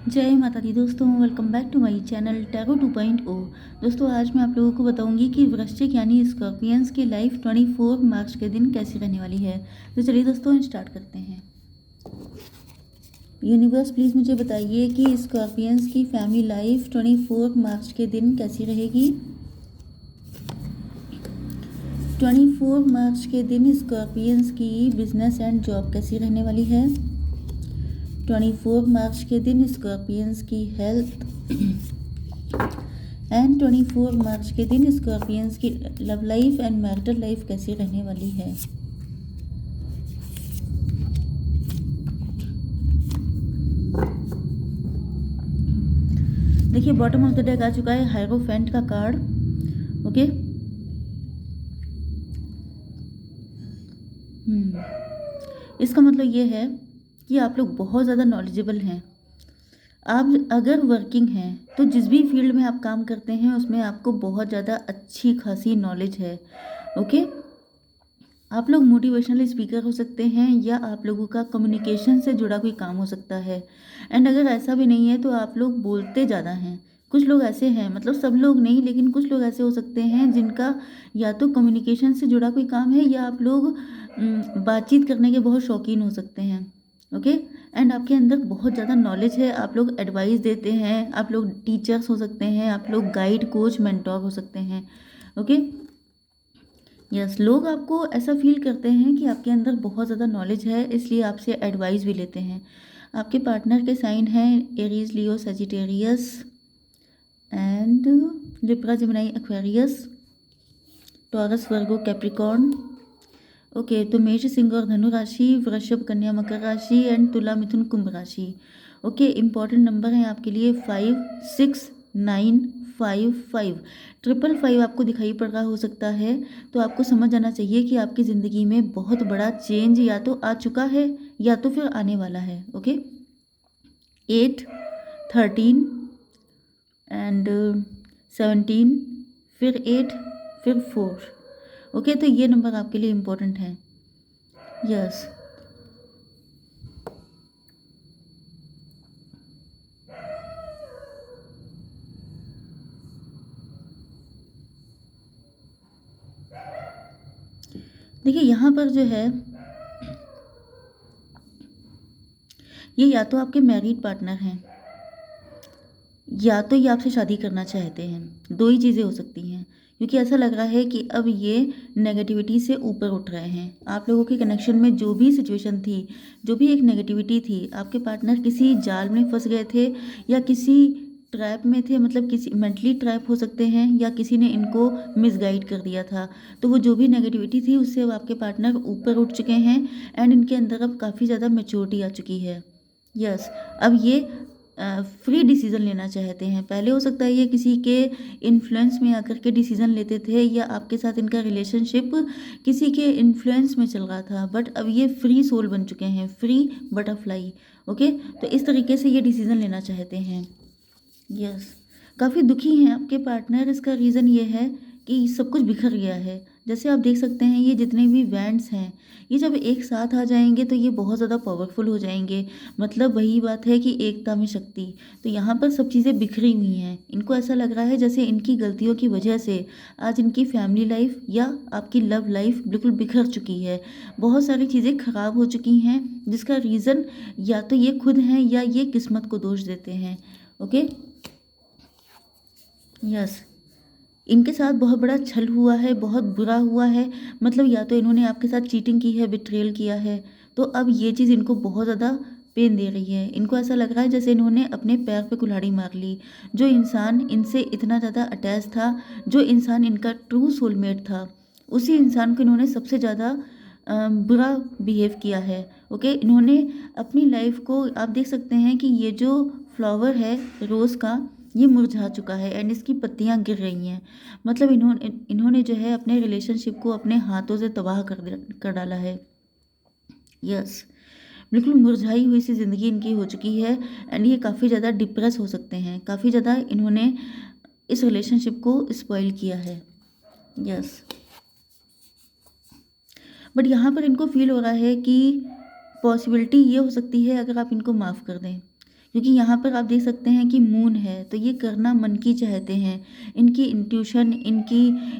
जय माता दी दोस्तों, welcome back to my channel tarot 2.0। दोस्तों आज मैं आप लोगों को बताऊंगी कि वृश्चिक यानी स्कॉर्पियंस की लाइफ 24 मार्च के दिन कैसी रहने वाली है। तो चलिए दोस्तों स्टार्ट करते हैं। यूनिवर्स प्लीज़ मुझे बताइए कि स्कॉर्पियंस की फैमिली लाइफ 24 मार्च के दिन कैसी रहेगी। 24 मार्च के दिन स्कॉर्पियंस की बिजनेस एंड जॉब कैसी रहने वाली है। 24 मार्च के दिन स्कॉर्पियंस की हेल्थ एंड 24 मार्च के दिन स्कॉर्पियंस की love life and marital life कैसी रहने वाली है। देखिए बॉटम ऑफ द डेक आ चुका है हायरोफेंट का कार्ड। ओके, इसका मतलब ये है कि आप लोग बहुत ज़्यादा नॉलेजेबल हैं। आप अगर वर्किंग हैं तो जिस भी फील्ड में आप काम करते हैं उसमें आपको बहुत ज़्यादा अच्छी खासी नॉलेज है। ओके, आप लोग मोटिवेशनल स्पीकर हो सकते हैं या आप लोगों का कम्युनिकेशन से जुड़ा कोई काम हो सकता है। एंड अगर ऐसा भी नहीं है तो आप लोग बोलते ज़्यादा हैं। कुछ लोग ऐसे हैं, मतलब सब लोग नहीं लेकिन कुछ लोग ऐसे हो सकते हैं जिनका या तो कम्युनिकेशन से जुड़ा कोई काम है या आप लोग बातचीत करने के बहुत शौकीन हो सकते हैं। ओके, एंड आपके अंदर बहुत ज़्यादा नॉलेज है। आप लोग एडवाइस देते हैं, आप लोग टीचर्स हो सकते हैं, आप लोग गाइड कोच मेंटोर हो सकते हैं। ओके, यस, लोग आपको ऐसा फील करते हैं कि आपके अंदर बहुत ज़्यादा नॉलेज है, इसलिए आपसे एडवाइस भी लेते हैं। आपके पार्टनर के साइन हैं Aries, Leo, Sagittarius and Libra, Gemini, Aquarius, taurus, Virgo, Capricorn. Okay, तो मेष, सिंह और धनु राशि, वृषभ, कन्या, मकर राशि एंड तुला, मिथुन, कुंभ राशि। ओके, इंपॉर्टेंट नंबर हैं आपके लिए 5, 6, 9, 5, 5। 555 आपको दिखाई पड़ रहा हो सकता है, तो आपको समझ आना चाहिए कि आपकी ज़िंदगी में बहुत बड़ा चेंज या तो आ चुका है या तो फिर आने वाला है। ओके, 8, 13 एंड 17, फिर 8, फिर 4। ओके, तो ये नंबर आपके लिए इम्पोर्टेंट है। यस, देखिए यहाँ पर जो है ये या तो आपके मैरिड पार्टनर हैं या तो ये आपसे शादी करना चाहते हैं। दो ही चीज़ें हो सकती हैं, क्योंकि ऐसा लग रहा है कि अब ये नेगेटिविटी से ऊपर उठ रहे हैं। आप लोगों के कनेक्शन में जो भी सिचुएशन थी, जो भी एक नेगेटिविटी थी, आपके पार्टनर किसी जाल में फंस गए थे या किसी ट्रैप में थे, मतलब किसी मेंटली ट्रैप हो सकते हैं या किसी ने इनको मिसगाइड कर दिया था। तो वो जो भी नेगेटिविटी थी उससे अब आपके पार्टनर ऊपर उठ चुके हैं एंड इनके अंदर अब काफ़ी ज़्यादा मैच्योरिटी आ चुकी है। यस, अब ये फ्री डिसीज़न लेना चाहते हैं। पहले हो सकता है ये किसी के इन्फ्लुएंस में आकर के डिसीज़न लेते थे या आपके साथ इनका रिलेशनशिप किसी के इन्फ्लुएंस में चल रहा था, बट अब ये फ्री सोल बन चुके हैं, फ्री बटरफ्लाई। ओके, तो इस तरीके से ये डिसीज़न लेना चाहते हैं। यस, काफ़ी दुखी हैं आपके पार्टनर। इसका रीज़न ये है कि सब कुछ बिखर गया है। जैसे आप देख सकते हैं ये जितने भी बैंड्स हैं, ये जब एक साथ आ जाएंगे तो ये बहुत ज़्यादा पावरफुल हो जाएंगे। मतलब वही बात है कि एकता में शक्ति। तो यहाँ पर सब चीज़ें बिखरी हुई हैं। इनको ऐसा लग रहा है जैसे इनकी गलतियों की वजह से आज इनकी फैमिली लाइफ या आपकी लव लाइफ बिल्कुल बिखर चुकी है। बहुत सारी चीज़ें खराब हो चुकी हैं, जिसका रीज़न या तो ये खुद हैं या ये किस्मत को दोष देते हैं। ओके, यस, इनके साथ बहुत बड़ा छल हुआ है, बहुत बुरा हुआ है। मतलब या तो इन्होंने आपके साथ चीटिंग की है, बिट्रेयल किया है, तो अब ये चीज़ इनको बहुत ज़्यादा पेन दे रही है। इनको ऐसा लग रहा है जैसे इन्होंने अपने पैर पे कुल्हाड़ी मार ली। जो इंसान इनसे इतना ज़्यादा अटैच था, जो इंसान इनका ट्रू सोलमेट था, उसी इंसान को इन्होंने सबसे ज़्यादा बुरा बिहेव किया है। ओके, इन्होंने अपनी लाइफ को, आप देख सकते हैं कि ये जो फ्लावर है रोज़ का, ये मुरझा चुका है एंड इसकी पत्तियां गिर रही हैं। मतलब इन्होंने जो है अपने रिलेशनशिप को अपने हाथों से तबाह कर डाला है। यस, बिल्कुल मुरझाई हुई सी ज़िंदगी इनकी हो चुकी है एंड ये काफ़ी ज़्यादा डिप्रेस हो सकते हैं। काफ़ी ज़्यादा इन्होंने इस रिलेशनशिप को स्पॉइल किया है। यस, बट यहाँ पर इनको फील हो रहा है कि पॉसिबिलिटी ये हो सकती है अगर आप इनको माफ़ कर दें, क्योंकि यहाँ पर आप देख सकते हैं कि मून है, तो ये करना मन की चाहते हैं। इनकी इंट्यूशन,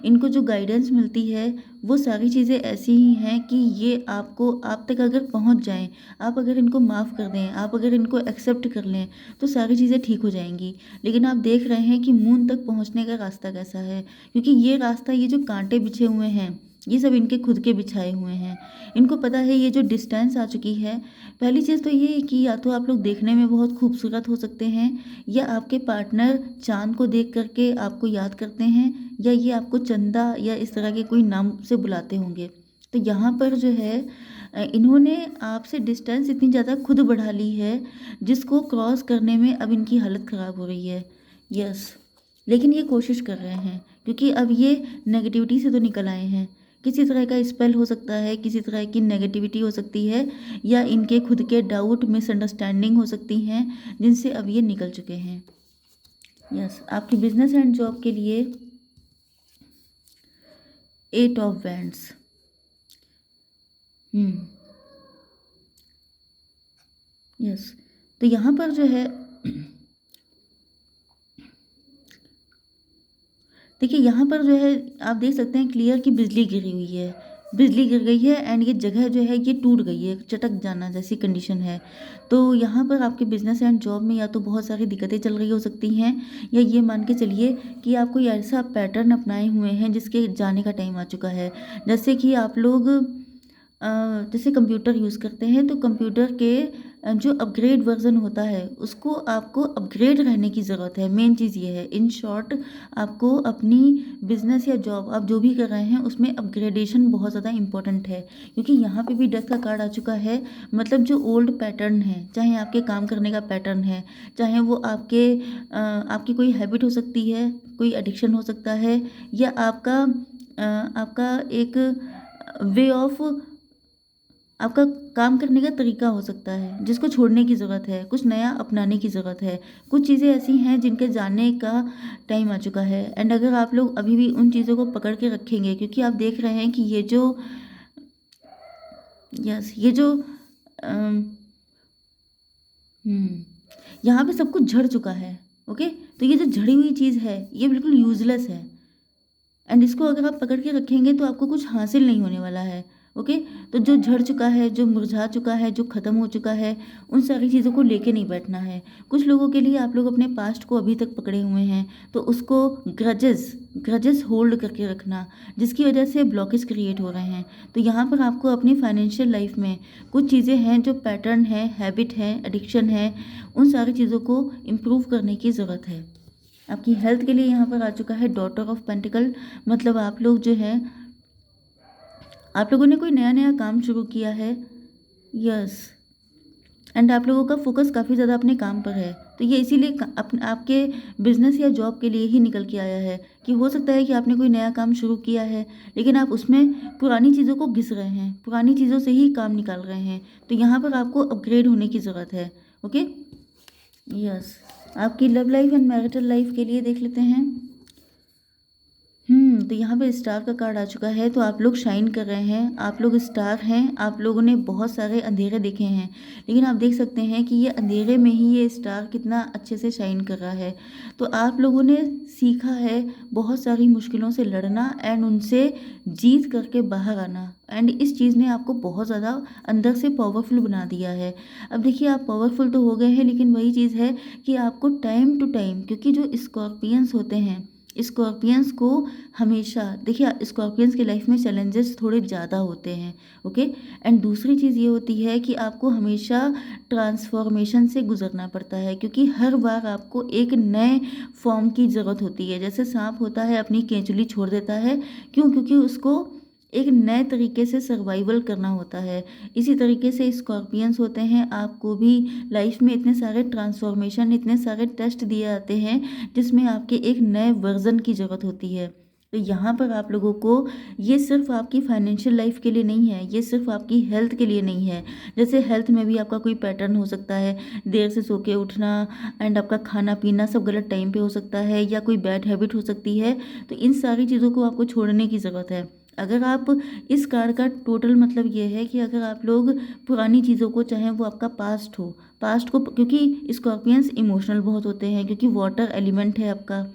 इनको जो गाइडेंस मिलती है, वो सारी चीज़ें ऐसी ही हैं कि ये आपको, आप तक अगर पहुँच जाएँ, आप अगर इनको माफ़ कर दें, आप अगर इनको एक्सेप्ट कर लें, तो सारी चीज़ें ठीक हो जाएँगी। लेकिन आप देख रहे हैं कि मून तक पहुँचने का रास्ता कैसा है, क्योंकि ये रास्ता, ये जो काँटे बिछे हुए हैं, ये सब इनके खुद के बिछाए हुए हैं। इनको पता है ये जो डिस्टेंस आ चुकी है, पहली चीज़ तो ये है कि या तो आप लोग देखने में बहुत खूबसूरत हो सकते हैं, या आपके पार्टनर चाँद को देख कर के आपको याद करते हैं, या ये आपको चंदा या इस तरह के कोई नाम से बुलाते होंगे। तो यहाँ पर जो है इन्होंने आपसे डिस्टेंस इतनी ज़्यादा खुद बढ़ा ली है, जिसको क्रॉस करने में अब इनकी हालत ख़राब हो रही है। यस, लेकिन ये कोशिश कर रहे हैं, क्योंकि अब ये नेगेटिविटी से तो निकल आए हैं। किसी तरह का स्पेल हो सकता है, किसी तरह की नेगेटिविटी हो सकती है, या इनके खुद के डाउट, मिसअंडरस्टैंडिंग हो सकती हैं, जिनसे अब ये निकल चुके हैं। यस, आपकी बिजनेस एंड जॉब के लिए 8 ऑफ वैंड्स। यस, तो यहाँ पर जो है देखिए, यहाँ पर जो है आप देख सकते हैं क्लियर कि बिजली गिरी हुई है, बिजली गिर गई है, एंड ये जगह जो है ये टूट गई है, चटक जाना जैसी कंडीशन है। तो यहाँ पर आपके बिजनेस एंड जॉब में या तो बहुत सारी दिक्कतें चल रही हो सकती हैं, या ये मान के चलिए कि आप कोई ऐसा पैटर्न अपनाए हुए हैं जिसके जाने का टाइम आ चुका है। जैसे कि आप लोग जैसे कंप्यूटर यूज़ करते हैं, तो कंप्यूटर के जो अपग्रेड वर्ज़न होता है, उसको आपको अपग्रेड रहने की ज़रूरत है। मेन चीज़ ये है, इन शॉर्ट आपको अपनी बिज़नेस या जॉब आप जो भी कर रहे हैं, उसमें अपग्रेडेशन बहुत ज़्यादा इम्पोर्टेंट है। क्योंकि यहाँ पे भी डेथ का कार्ड आ चुका है, मतलब जो ओल्ड पैटर्न है, चाहे आपके काम करने का पैटर्न है, चाहे वो आपकी कोई हैबिट हो सकती है, कोई एडिक्शन हो सकता है, या आपका एक वे ऑफ, आपका काम करने का तरीका हो सकता है, जिसको छोड़ने की ज़रूरत है, कुछ नया अपनाने की ज़रूरत है। कुछ चीज़ें ऐसी हैं जिनके जाने का टाइम आ चुका है, एंड अगर आप लोग अभी भी उन चीज़ों को पकड़ के रखेंगे, क्योंकि आप देख रहे हैं कि ये जो अम, हुँ, यहाँ पे सब कुछ झड़ चुका है, ओके? तो ये जो झड़ी हुई चीज़ है, ये बिल्कुल यूज़लेस है, एंड इसको अगर आप पकड़ के रखेंगे तो आपको कुछ हासिल नहीं होने वाला है, ओके? तो जो झड़ चुका है, जो मुरझा चुका है, जो ख़त्म हो चुका है, उन सारी चीज़ों को लेके नहीं बैठना है। कुछ लोगों के लिए आप लोग अपने पास्ट को अभी तक पकड़े हुए हैं, तो उसको ग्रजेस होल्ड करके रखना, जिसकी वजह से ब्लॉकेज क्रिएट हो रहे हैं। तो यहाँ पर आपको अपनी फाइनेंशियल लाइफ में कुछ चीज़ें हैं जो पैटर्न है, हैबिट है, एडिक्शन है, उन सारी चीज़ों को इम्प्रूव करने की ज़रूरत है। आपकी हेल्थ के लिए यहाँ पर आ चुका है डॉटर ऑफ पेंटिकल, मतलब आप लोग जो है, आप लोगों ने कोई नया नया काम शुरू किया है। यस, एंड आप लोगों का फोकस काफ़ी ज़्यादा अपने काम पर है, तो ये इसीलिए आपके बिजनेस या जॉब के लिए ही निकल के आया है, कि हो सकता है कि आपने कोई नया काम शुरू किया है, लेकिन आप उसमें पुरानी चीज़ों को घिस रहे हैं, पुरानी चीज़ों से ही काम निकाल रहे हैं। तो यहाँ पर आपको अपग्रेड होने की ज़रूरत है, ओके? यस, आपकी love life and marital life के लिए देख लेते हैं। तो यहाँ पे स्टार का कार्ड आ चुका है, तो आप लोग शाइन कर रहे हैं, आप लोग स्टार हैं, आप लोगों ने बहुत सारे अंधेरे देखे हैं, लेकिन आप देख सकते हैं कि ये अंधेरे में ही ये स्टार कितना अच्छे से शाइन कर रहा है। तो आप लोगों ने सीखा है बहुत सारी मुश्किलों से लड़ना, एंड उनसे जीत करके बाहर आना, एंड इस चीज़ ने आपको बहुत ज़्यादा अंदर से पावरफुल बना दिया है। अब देखिए, आप पावरफुल तो हो गए हैं, लेकिन वही चीज़ है कि आपको टाइम टू टाइम, क्योंकि जो स्कॉर्पियंस होते हैं, स्कॉर्पियंस को हमेशा देखिए, स्कॉर्पियंस की लाइफ में चैलेंजेस थोड़े ज़्यादा होते हैं, ओके? एंड दूसरी चीज़ ये होती है कि आपको हमेशा ट्रांसफॉर्मेशन से गुजरना पड़ता है, क्योंकि हर बार आपको एक नए फॉर्म की ज़रूरत होती है। जैसे सांप होता है, अपनी केंचुली छोड़ देता है, क्यों? क्योंकि उसको एक नए तरीके से सर्वाइवल करना होता है। इसी तरीके से स्कॉर्पियंस होते हैं, आपको भी लाइफ में इतने सारे ट्रांसफॉर्मेशन, इतने सारे टेस्ट दिए जाते हैं, जिसमें आपके एक नए वर्जन की ज़रूरत होती है। तो यहाँ पर आप लोगों को, ये सिर्फ आपकी फाइनेंशियल लाइफ के लिए नहीं है, ये सिर्फ आपकी हेल्थ के लिए नहीं है। जैसे हेल्थ में भी आपका कोई पैटर्न हो सकता है, देर से सो के उठना, एंड आपका खाना पीना सब गलत टाइम पे हो सकता है, या कोई बैड हैबिट हो सकती है। तो इन सारी चीज़ों को आपको छोड़ने की ज़रूरत है। अगर आप इस कार्ड का टोटल मतलब ये है कि अगर आप लोग पुरानी चीज़ों को, चाहे वो आपका पास्ट हो, पास्ट को, क्योंकि स्कॉर्पियंस इमोशनल बहुत होते हैं, क्योंकि वाटर एलिमेंट है आपका,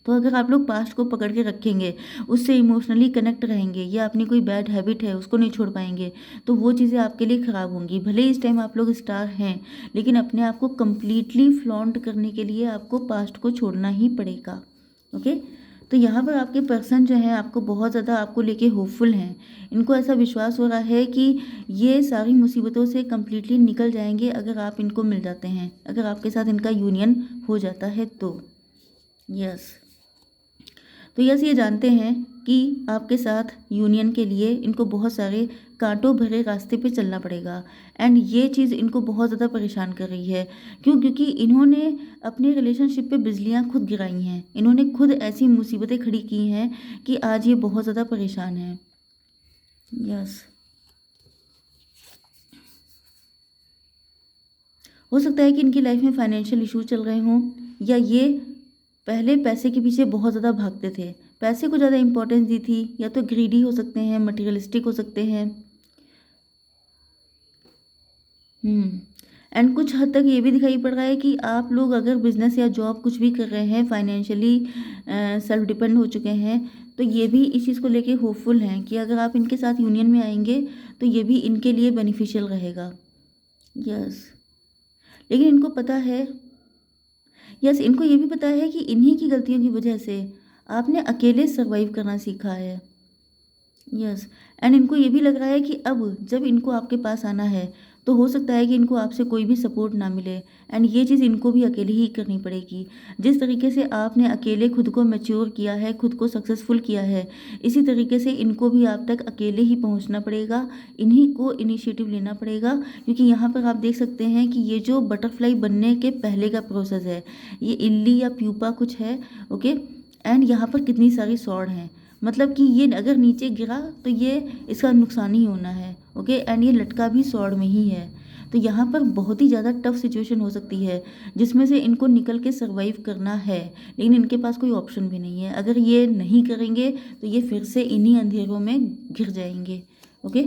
तो अगर आप लोग पास्ट को पकड़ के रखेंगे, उससे इमोशनली कनेक्ट रहेंगे, या अपनी कोई बैड हैबिट है उसको नहीं छोड़ पाएंगे, तो वो चीज़ें आपके लिए ख़राब होंगी। भले इस टाइम आप लोग स्टार हैं, लेकिन अपने आप को कम्प्लीटली फ्लॉन्ट करने के लिए आपको पास्ट को छोड़ना ही पड़ेगा। ओके, तो यहाँ पर आपके पर्सन जो हैं आपको बहुत ज़्यादा आपको लेके होपफुल हैं। इनको ऐसा विश्वास हो रहा है कि ये सारी मुसीबतों से कम्प्लीटली निकल जाएंगे अगर आप इनको मिल जाते हैं, अगर आपके साथ इनका यूनियन हो जाता है तो। यस, तो यस, ये जानते हैं कि आपके साथ यूनियन के लिए इनको बहुत सारे कांटों भरे रास्ते पे चलना पड़ेगा, एंड ये चीज़ इनको बहुत ज़्यादा परेशान कर रही है। क्यों? क्योंकि इन्होंने अपने रिलेशनशिप पे बिजलियां खुद गिराई हैं, इन्होंने खुद ऐसी मुसीबतें खड़ी की हैं कि आज ये बहुत ज़्यादा परेशान हैं। यस, हो सकता है कि इनकी लाइफ में फाइनेंशियल इशू चल रहे हों, या ये पहले पैसे के पीछे बहुत ज़्यादा भागते थे, पैसे को ज़्यादा इंपॉर्टेंस दी थी, या तो ग्रीडी हो सकते हैं, मटेरियलिस्टिक हो सकते हैं। एंड कुछ हद तक ये भी दिखाई पड़ रहा है कि आप लोग अगर बिजनेस या जॉब कुछ भी कर रहे हैं, फाइनेंशियली सेल्फ डिपेंड हो चुके हैं, तो ये भी इस चीज़ को लेके होपफुल हैं कि अगर आप इनके साथ यूनियन में आएंगे तो ये भी इनके लिए बेनिफिशियल रहेगा। यस, लेकिन इनको पता है, यस, इनको ये भी पता है कि इन्हीं की गलतियों की वजह से आपने अकेले सर्वाइव करना सीखा है। यस, एंड इनको ये भी लग रहा है कि अब जब इनको आपके पास आना है, तो हो सकता है कि इनको आपसे कोई भी सपोर्ट ना मिले, एंड ये चीज़ इनको भी अकेले ही करनी पड़ेगी। जिस तरीके से आपने अकेले खुद को मैच्योर किया है, खुद को सक्सेसफुल किया है, इसी तरीके से इनको भी आप तक अकेले ही पहुंचना पड़ेगा, इन्हीं को इनिशिएटिव लेना पड़ेगा। क्योंकि यहाँ पर आप देख सकते हैं कि ये जो बटरफ्लाई बनने के पहले का प्रोसेस है, ये इल्ली या प्यूपा कुछ है। ओके, एंड यहाँ पर कितनी सारी सॉर्ड हैं, मतलब कि ये अगर नीचे गिरा तो ये इसका नुकसान ही होना है। ओके, एंड ये लटका भी सॉर्ड में ही है। तो यहाँ पर बहुत ही ज़्यादा टफ सिचुएशन हो सकती है, जिसमें से इनको निकल के सर्वाइव करना है, लेकिन इनके पास कोई ऑप्शन भी नहीं है। अगर ये नहीं करेंगे तो ये फिर से इन्हीं अंधेरों में घिर जाएंगे। ओके,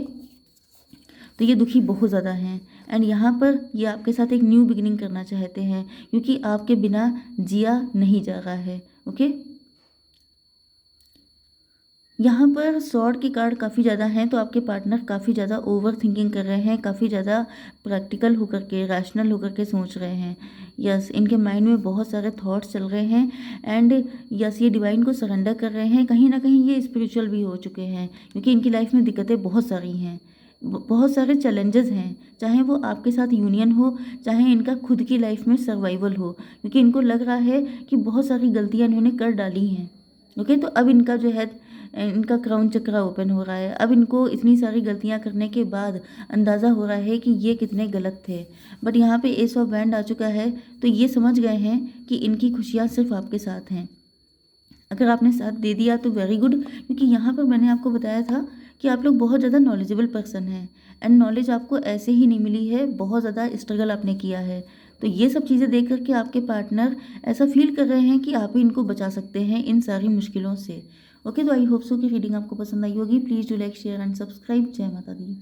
तो ये दुखी बहुत ज़्यादा हैं, एंड यहाँ पर ये आपके साथ एक न्यू बिगिनिंग करना चाहते हैं, क्योंकि आपके बिना जिया नहीं जा रहा है। ओके, यहाँ पर सॉर्ड के कार्ड काफ़ी ज़्यादा हैं, तो आपके पार्टनर काफ़ी ज़्यादा ओवर थिंकिंग कर रहे हैं, काफ़ी ज़्यादा प्रैक्टिकल होकर के, रैशनल होकर के सोच रहे हैं। यस, इनके माइंड में बहुत सारे थॉट्स चल रहे हैं, एंड यस, ये डिवाइन को सरेंडर कर रहे हैं। कहीं ना कहीं ये स्पिरिचुअल भी हो चुके हैं, क्योंकि इनकी लाइफ में दिक्कतें बहुत सारी हैं, बहुत सारे चैलेंजेस हैं, चाहे वो आपके साथ यूनियन हो, चाहे इनका खुद की लाइफ में सर्वाइवल हो, क्योंकि इनको लग रहा है कि बहुत सारी गलतियाँ इन्होंने कर डाली हैं। ओके, तो अब इनका जो है, इनका क्राउन चक्र ओपन हो रहा है। अब इनको इतनी सारी गलतियां करने के बाद अंदाज़ा हो रहा है कि ये कितने गलत थे, बट यहाँ पे एस ऑफ बैंड आ चुका है, तो ये समझ गए हैं कि इनकी खुशियाँ सिर्फ आपके साथ हैं। अगर आपने साथ दे दिया तो वेरी गुड, क्योंकि यहाँ पर मैंने आपको बताया था कि आप लोग बहुत ज़्यादा नॉलेजेबल पर्सन हैं, एंड नॉलेज आपको ऐसे ही नहीं मिली है, बहुत ज़्यादा स्ट्रगल आपने किया है। तो ये सब चीज़ें देख करके आपके पार्टनर ऐसा फील कर रहे हैं कि आप ही इनको बचा सकते हैं इन सारी मुश्किलों से। ओके, तो आई होप सो कि रीडिंग आपको पसंद आई होगी। Please do like, share and subscribe. जय माता दी।